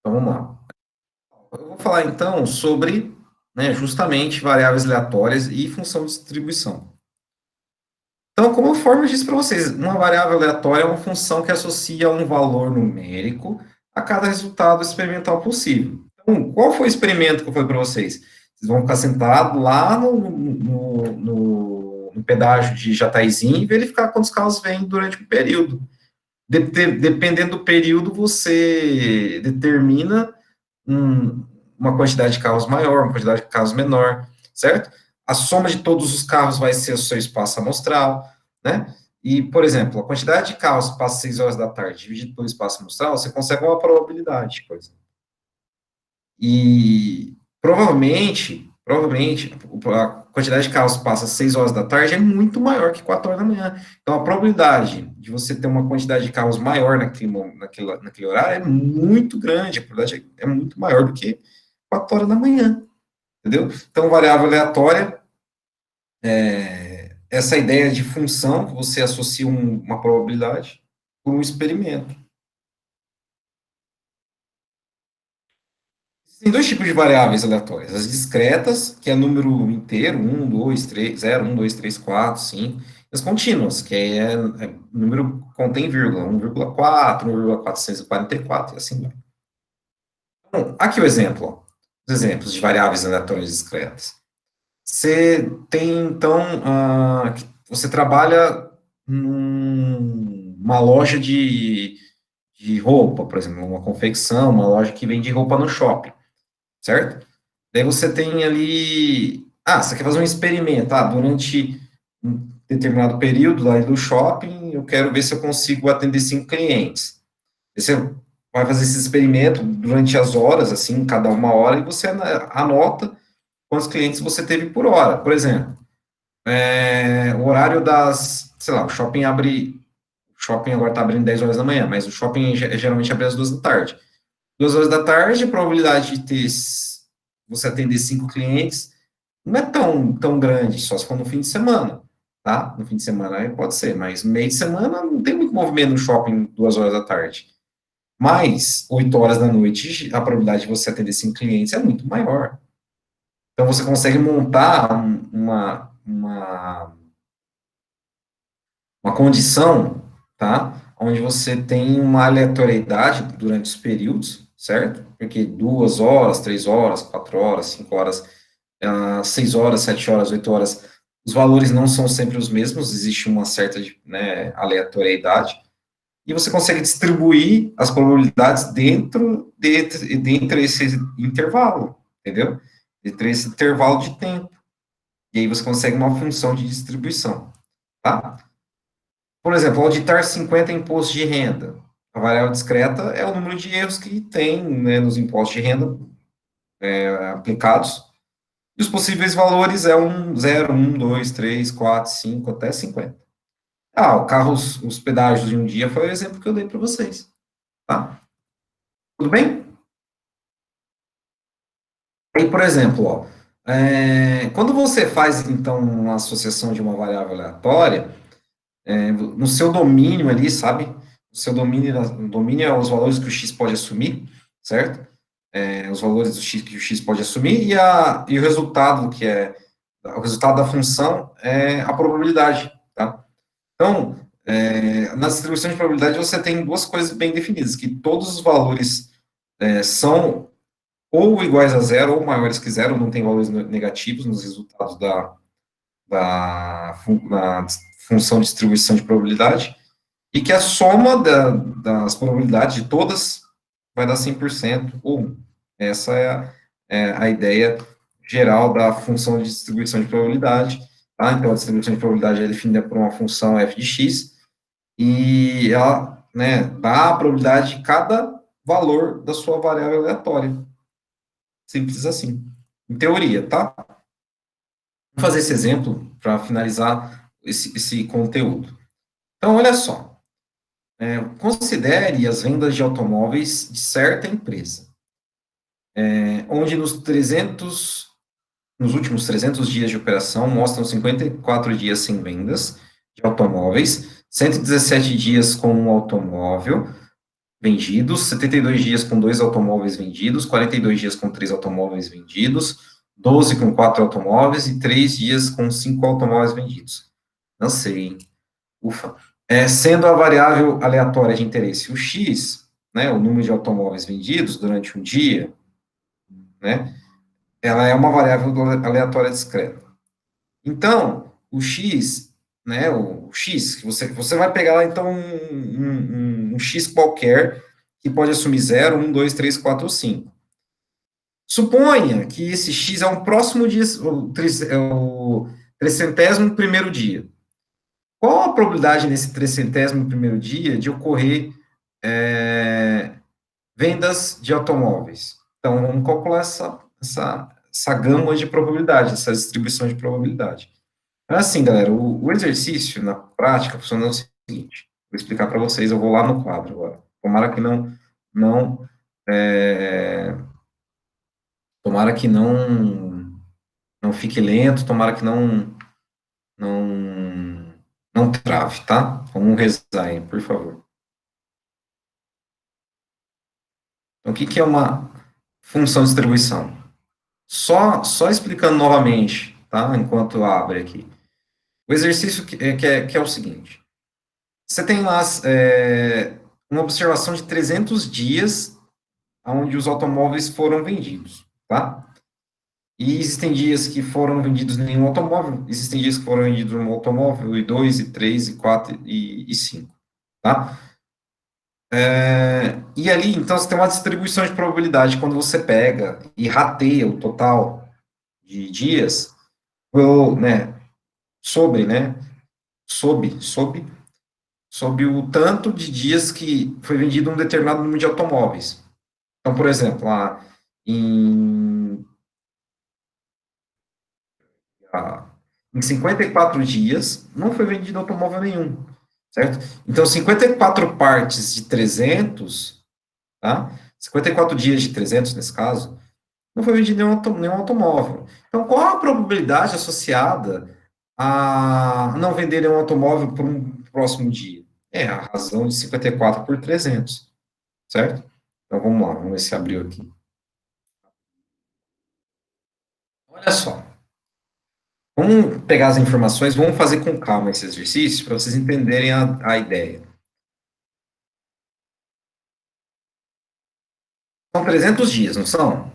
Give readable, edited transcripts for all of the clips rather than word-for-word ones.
Então, vamos lá. Eu vou falar, então, sobre, né, justamente variáveis aleatórias e função de distribuição. Então, como eu disse para vocês, uma variável aleatória é uma função que associa um valor numérico a cada resultado experimental possível. Então, qual foi o experimento que eu falei para vocês? Vocês vão ficar sentados lá no pedágio de Jataizinho e verificar quantos carros vêm durante o período. Dependendo do período, você determina uma quantidade de carros maior, uma quantidade de carros menor, certo? A soma de todos os carros vai ser o seu espaço amostral, né? E, por exemplo, a quantidade de carros que passa 6 horas da tarde dividido pelo espaço amostral, você consegue uma probabilidade, por exemplo. E provavelmente, a quantidade de carros que passa 6 horas da tarde é muito maior que 4 horas da manhã. Então, a probabilidade de você ter uma quantidade de carros maior naquele horário é muito grande, a probabilidade é muito maior do que 4 horas da manhã, entendeu? Então, variável aleatória, essa ideia de função, que você associa uma probabilidade com um experimento. Tem dois tipos de variáveis aleatórias. As discretas, que é número inteiro, 1, 2, 3, 0, 1, 2, 3, 4, 5. E as contínuas, que é número contém vírgula, 1,4, 1,444, e assim vai. Bom, aqui o exemplo, ó, os exemplos de variáveis aleatórias discretas. Você tem, então, você trabalha numa loja de roupa, por exemplo, uma confecção, uma loja que vende roupa no shopping, certo? Daí você tem ali. Você quer fazer um experimento. Durante um determinado período lá do shopping, eu quero ver se eu consigo atender 5 clientes. Aí você vai fazer esse experimento durante as horas, assim, cada uma hora, e você anota quantos clientes você teve por hora. Por exemplo, o horário das. Sei lá, o shopping abre. O shopping agora está abrindo 10 horas da manhã, mas o shopping geralmente abre às 2 da tarde. 2 horas da tarde, a probabilidade de ter você atender 5 clientes não é tão grande, só se for no fim de semana, tá? No fim de semana aí pode ser, mas no meio de semana não tem muito movimento no shopping 2 horas da tarde. Mas 8 horas da noite, a probabilidade de você atender 5 clientes é muito maior. Então você consegue montar uma condição, tá? Onde você tem uma aleatoriedade durante os períodos, certo? Porque 2 horas, 3 horas, 4 horas, 5 horas, 6 horas, 7 horas, 8 horas, os valores não são sempre os mesmos, existe uma certa, né, aleatoriedade, e você consegue distribuir as probabilidades dentro esse intervalo, entendeu? Entre esse intervalo de tempo. E aí você consegue uma função de distribuição, tá? Por exemplo, auditar 50 impostos de renda. A variável discreta é o número de erros que tem, né, nos impostos de renda aplicados. E os possíveis valores é 0, 1, 2, 3, 4, 5, até 50. O carro, os pedágios de um dia foi o exemplo que eu dei para vocês. Tá? Tudo bem? Aí, por exemplo, quando você faz, então, uma associação de uma variável aleatória, no seu domínio ali, sabe? O seu domínio é os valores que o x pode assumir, certo? Os valores do x que o x pode assumir e o resultado, o resultado da função é a probabilidade, tá? Então, na distribuição de probabilidade você tem duas coisas bem definidas, que todos os valores são ou iguais a zero ou maiores que zero, não tem valores negativos nos resultados da função de distribuição de probabilidade, e que a soma das probabilidades de todas vai dar 100% ou 1. Essa é a ideia geral da função de distribuição de probabilidade. Tá? Então, a distribuição de probabilidade é definida por uma função f de x, e ela, né, dá a probabilidade de cada valor da sua variável aleatória. Simples assim. Em teoria, tá? Vou fazer esse exemplo para finalizar esse conteúdo. Então, olha só. Considere as vendas de automóveis de certa empresa, onde nos últimos 300 dias de operação mostram 54 dias sem vendas de automóveis, 117 dias com um automóvel, vendidos, 72 dias com 2 automóveis vendidos, 42 dias com 3 automóveis vendidos, 12 com 4 automóveis e 3 dias com 5 automóveis vendidos. Não sei, hein? Ufa. Sendo a variável aleatória de interesse o X, né, o número de automóveis vendidos durante um dia, né, ela é uma variável aleatória discreta. Então, o X, né, o X, que você vai pegar lá, então, um X qualquer, que pode assumir 0, 1, 2, 3, 4 ou 5. Suponha que esse X é um próximo dia, o 300º dia. Qual a probabilidade nesse 300º dia de ocorrer vendas de automóveis? Então, vamos calcular essa gama de probabilidade, essa distribuição de probabilidade. Assim, galera, o exercício na prática funciona o seguinte: vou explicar para vocês, eu vou lá no quadro agora. Tomara que não, é, tomara que não fique lento, tomara que não, não trave, tá? Vamos rezar aí, por favor. Então, o que que é uma função de distribuição? Só explicando novamente, tá? Enquanto abre aqui. O exercício que é o seguinte: você tem lá uma observação de 300 dias onde os automóveis foram vendidos, tá? E existem dias que foram vendidos nenhum automóvel, existem dias que foram vendidos um automóvel, e dois, e três, e quatro, e cinco, tá? E ali, então, você tem uma distribuição de probabilidade quando você pega e rateia o total de dias, né, sobre, né, sob o tanto de dias que foi vendido um determinado número de automóveis. Então, por exemplo, em, ah, em 54 dias, não foi vendido automóvel nenhum, certo? Então, 54 partes de 300, tá? 54 dias de 300, nesse caso, não foi vendido nenhum automóvel. Então, qual a probabilidade associada a não vender nenhum automóvel por um próximo dia? É a razão de 54 por 300, certo? Então, vamos lá, vamos ver se abriu aqui. Olha só, vamos pegar as informações, vamos fazer com calma esse exercício para vocês entenderem a ideia. São 300 dias, não são?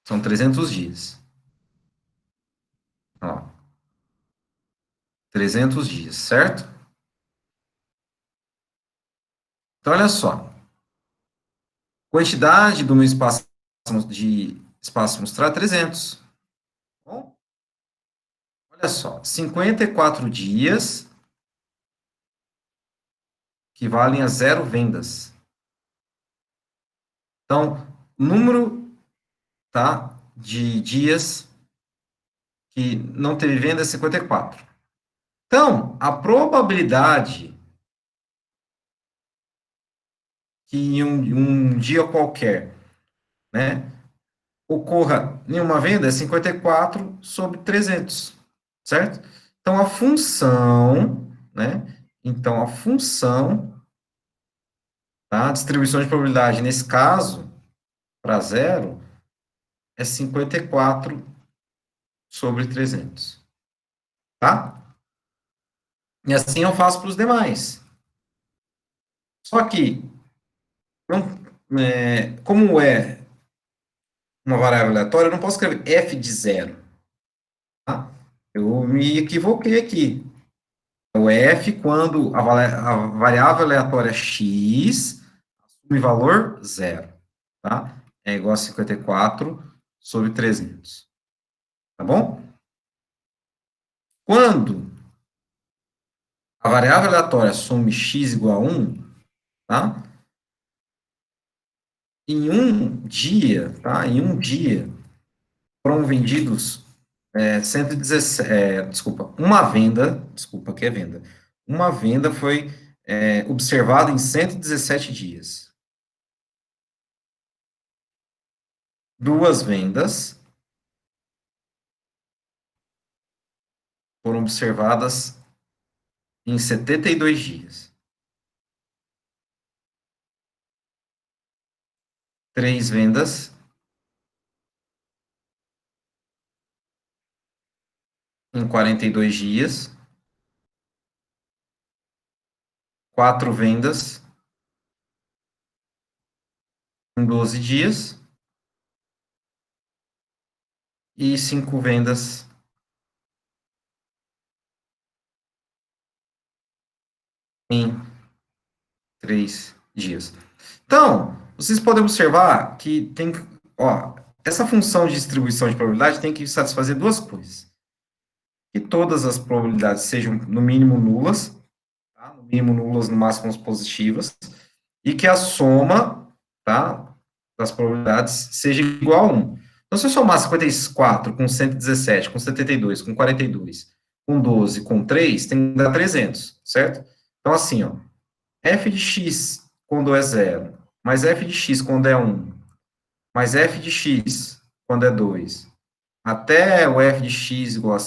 São 300 dias. Ó, 300 dias, certo? Então, olha só. Quantidade do meu espaço mostrar 300. Bom, olha só, 54 dias que valem a 0 vendas. Então, número, tá, de dias que não teve venda é 54. Então, a probabilidade que em um dia qualquer, né, ocorra nenhuma venda é 54 sobre 300, certo? Então, a função, né, então a função, tá, a distribuição de probabilidade nesse caso, para zero, é 54 sobre 300, tá? E assim eu faço para os demais. Só que, como é uma variável aleatória, eu não posso escrever f de zero, tá? Eu me equivoquei aqui. O f, quando a variável aleatória x assume valor zero, tá? É igual a 54 sobre 300, tá bom? Quando a variável aleatória assume x igual a 1, tá? Em um dia, tá? Em um dia, foram vendidos 117, desculpa, desculpa, que é venda. Uma venda foi observada em 117 dias. Duas vendas foram observadas em 72 dias. 3 vendas em 42 dias. 4 vendas em 12 dias. E 5 vendas em 3 dias. Então, vocês podem observar que tem, ó, essa função de distribuição de probabilidade tem que satisfazer duas coisas. Que todas as probabilidades sejam, no mínimo, nulas, tá? No mínimo nulas, no máximo positivas, e que a soma, tá, das probabilidades seja igual a 1. Então, se eu somar 54 com 117, com 72, com 42, com 12, com 3, tem que dar 300, certo? Então, assim, ó, f de x quando é zero, mais f de x quando é 1, mais f de x quando é 2, até o f de x igual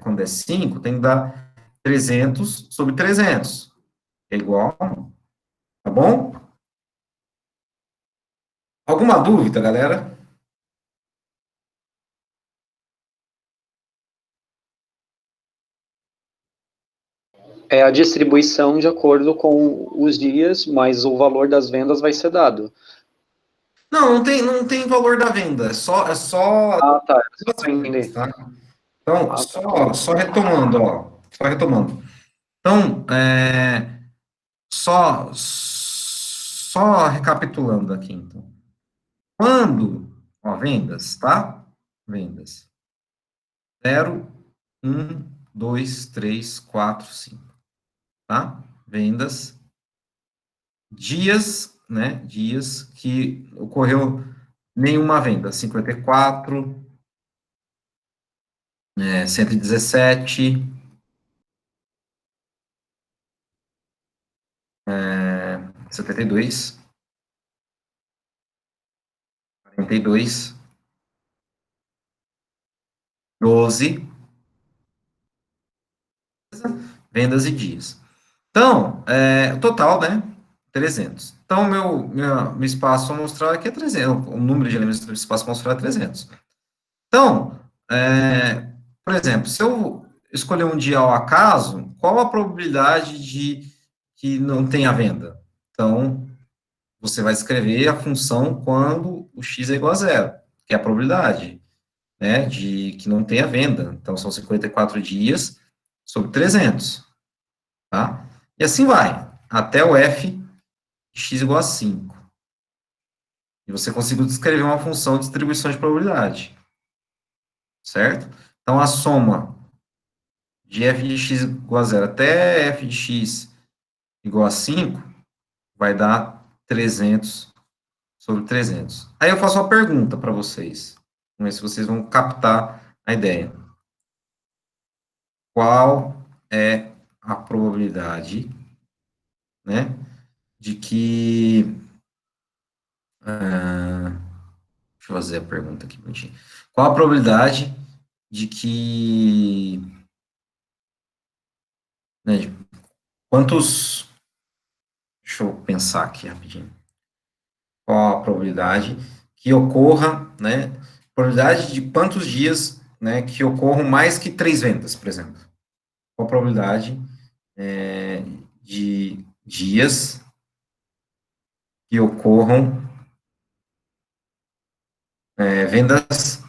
quando é 5, tem que dar 300 sobre 300. É igual a 1, tá bom? Alguma dúvida, galera? É a distribuição de acordo com os dias, mas o valor das vendas vai ser dado. Não tem valor da venda, é só Ah, tá. duas coisas, Entendi. tá? Então, Ah, tá. só retomando, ó, só retomando. Então, só recapitulando aqui, então. Quando, ó, vendas, tá? Vendas. 0, 1, 2, 3, 4, 5, tá? Vendas. Dias, né? Dias que ocorreu nenhuma venda. 54, 117, 72, 42, 12, vendas e dias. Então, o total, né? 300. Então, meu espaço amostral aqui é 300. O número de elementos do espaço amostral é 300. Então, por exemplo, se eu escolher um dia ao acaso, qual a probabilidade de que não tenha venda? Então, você vai escrever a função quando o x é igual a zero, que é a probabilidade, né, de que não tenha venda. Então, são 54 dias sobre 300, tá? E assim vai, até o f de x igual a 5. E você conseguiu descrever uma função de distribuição de probabilidade, certo? Então, a soma de f de x igual a zero até f de x igual a 5 vai dar 300 sobre 300. Aí eu faço uma pergunta para vocês. Vamos ver se vocês vão captar a ideia. Qual é a probabilidade, né, de que... deixa eu fazer a pergunta aqui, bonitinho. Qual a probabilidade de que... né, de quantos... Deixa eu pensar aqui rapidinho. Qual a probabilidade que ocorra, né? Probabilidade de quantos dias, né, que ocorram mais que 3 vendas, por exemplo. Qual a probabilidade de dias que ocorram vendas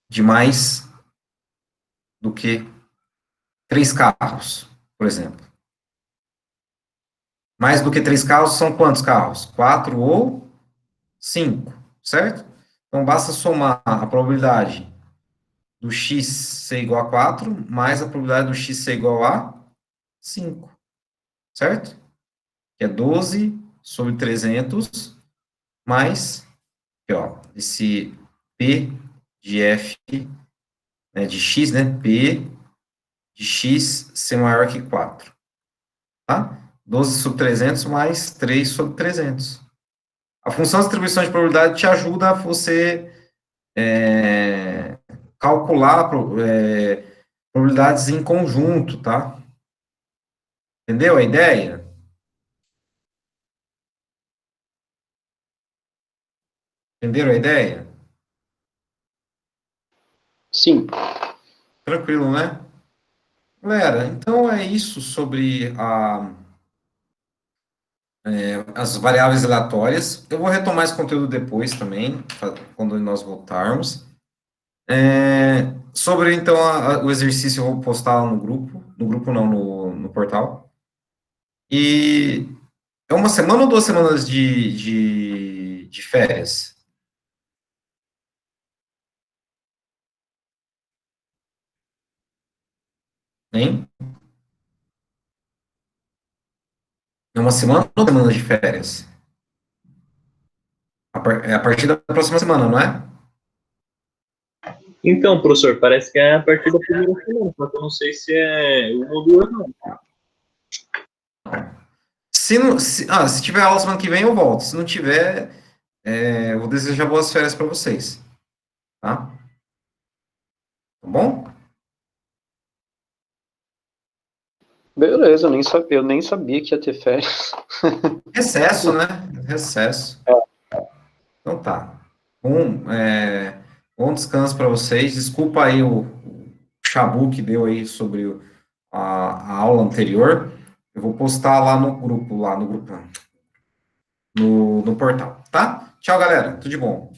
de mais do que 3 carros, por exemplo. Mais do que 3 carros são quantos carros? 4 ou 5, certo? Então, basta somar a probabilidade do x ser igual a 4, mais a probabilidade do x ser igual a 5, certo? Que é 12 sobre 300, mais, aqui, ó, esse P de F, né, de x, né, P de x ser maior que 4, tá? 12 sobre 300 mais 3 sobre 300. A função de distribuição de probabilidade te ajuda a você calcular Probabilidades em conjunto, tá? Entendeu a ideia? Entenderam a ideia? Sim. Tranquilo, né? Galera, então é isso sobre as variáveis aleatórias. Eu vou retomar esse conteúdo depois também, quando nós voltarmos. Sobre, então, o exercício eu vou postar lá no grupo não, no portal. E é uma semana ou 2 semanas de férias? Hein? É uma semana ou 2 semanas de férias? É a partir da próxima semana, não é? Então, professor, parece que é a partir da primeira semana, só que eu não sei se é uma ou duas, não. Se, não, se tiver aula semana que vem, eu volto. Se não tiver, eu vou desejar boas férias para vocês. Tá? Tá bom? Beleza, eu nem sabia que ia ter férias. Recesso, né? Recesso. Então tá. Bom descanso para vocês. Desculpa aí o chabu que deu aí sobre a aula anterior. Eu vou postar lá no grupo, no portal, tá? Tchau, galera. Tudo de bom.